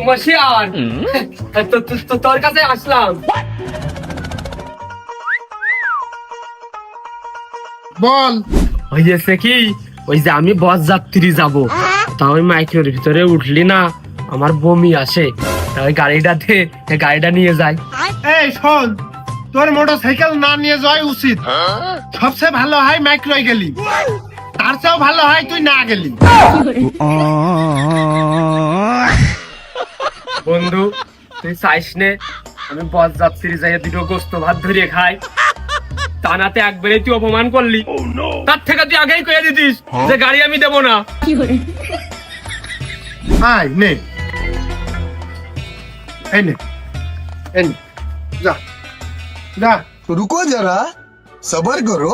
মশিয়ান তোর কাছে আসলাম। বল। হয়েছে কি, ওই যে আমি বস যাত্রী যাবো, তা ওই মাইক্রোর ভিতরে উঠলি না আমার বমি আসে, তা ওই গাড়িটা নিয়ে যাই। এই শোন, তোর মোটরসাইকেল না নিয়ে যাওয়াই উচিত। সবচেয়ে ভালো হয় মাইক্রোয় গেলি, তার চেয়েও ভালো হয় তুই না গেলি। বন্ধু তুই চাইস নে আমি বস যাত্রী যাই দুটো গোস্ত ভাত ধরিয়ে খাই, টানাতে একবারে তুই অপমান করলি। তার থেকে তুই আগেই কয়ে দিতিস যে গাড়ি আমি দেবো না। আয় নে, এই নে, এই নে, যা যা। रुको जरा सबर करो